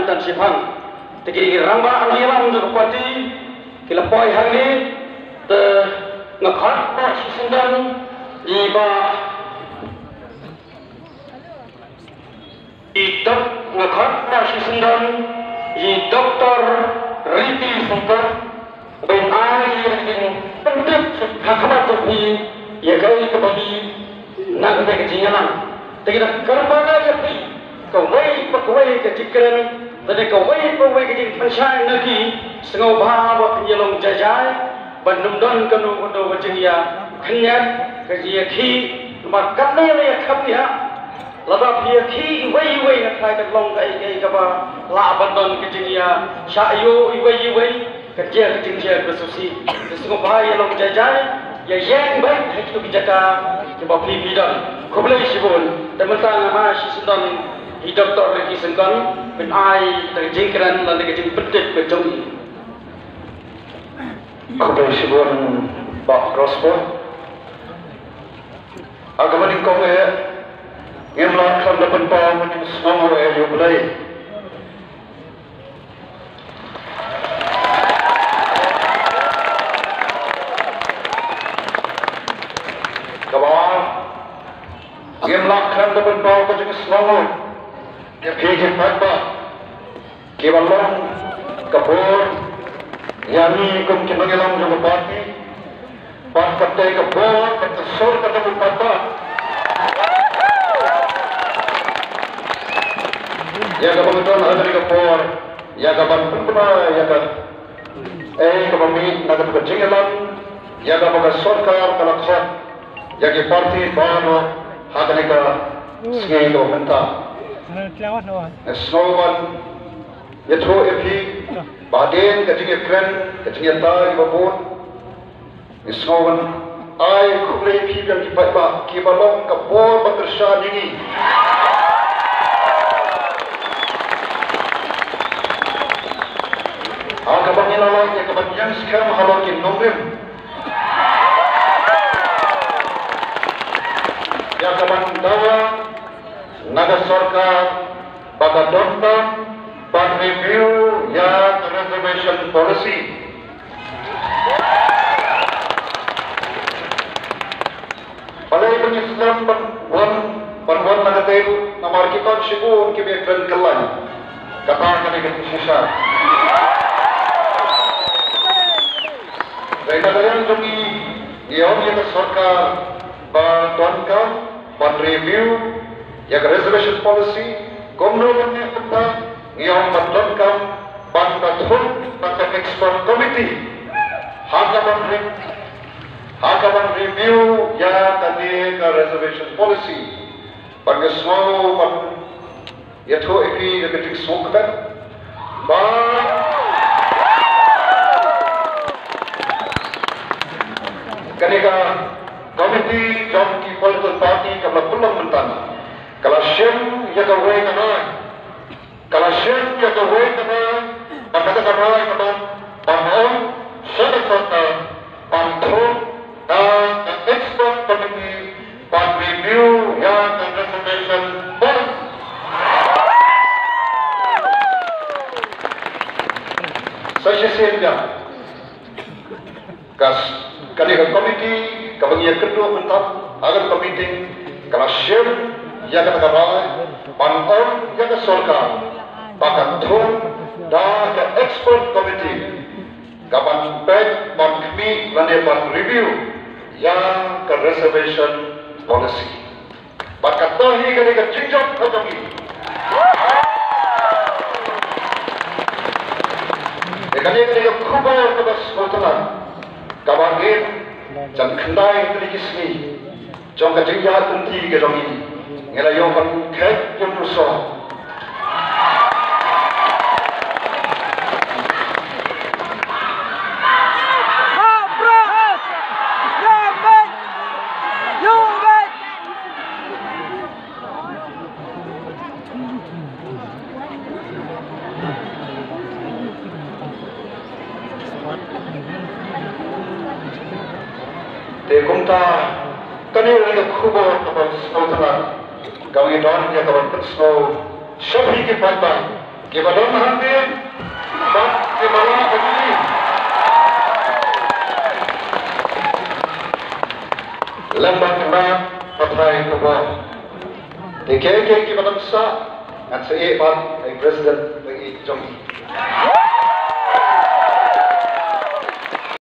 dan sipang. Tegi ramba anu ilang untuk parti kila poi hangi te ngakhat pa sisendan iba idok ngakhat pa sisendan i doktor Riti Super ben ai yang penting hakmat tu ya kai kembali nak ke jingalan tegi dah kerana ya pi kawai pakwai ke jikran tadi kawai ke jing pensyai lagi sengau bawa penyelong jajai bandung don kanu kudo wajing ya kenyat ke dia ki makan ya kapnya lada dia ki wai nak kai ke long kai ke ba la bandon ke jing ya syayo wai kerja ke jing ya besusi sengau bawa ya long jajai ya yang baik itu kijaka coba beli bidang kau boleh sibun dan mentang nama si sedang hidup tak lagi sengkan ben ai dari jengkeran lalu kejeng pedet kejong kau boleh sibun Pak Rospo agama di kau ya yang melakukan depan pau menyung semua ya boleh yang melakukan depan bawah kejeng selama yang fikir apa kibalong kapur yani kum kibangilang juga parti pan katai kapur kata sur kata apa ya kapan tuan ada di kapur ya kapan pun ya kan kami nak berjengelan ya kapan sorkar kalaksan ya ke parti baru hadane ka singai ko kanta snowman yatho epi baden ka jinge friend ka jinge ta ibabon snowman ai khule epi yang ki ba ki balong ka bor batersha dingi aga bangila lang ya ka banyang skam halokin nomrem ya kaman dawa naga sarkar pada dokter pan review ya reservation policy pada itu Islam pan naga tayo namar kita sigur kibe kren kallan kata kami ke sisa dari nagaran kami iyon ya sarkar bantuan pan review ya reservation policy komno banyak tentang yang bantuan bantuan bantuan expert committee hakaman review ya tadi ke reservation policy bagi semua pan ya tu ini dekat sokkan ketika komiti jom ki political party kalau belum mentana kalau shem ya kawai kanai kalau shem ya kawai kanai kata kanai kalau pamon sedekat pantun dan expert committee pan review yang reservation policy saya siapnya kas ketika komiti kapag ia kedua mentap agar komite kalau share ia kata kabai panon ia ke sorka pakat thun dan ke expert committee kapan pek pan kami lane pan review yang ke reservation policy pakat tahi ketika jinjok kami ketika kubar kebas motoran kawan jangan kendai terikis ni, jangan kejadian unti ke dong ini, ngelak yang kan ket yang rusak. Dekumta kani udah kubur atau snow tanah, kau ini don ya kawan snow, syafi ke pantai, Gibadon hampir bat di bawah begini. Lembat kembang patrai kubur. Di keke gibadon sa at sa ipat ay President ng Ijong.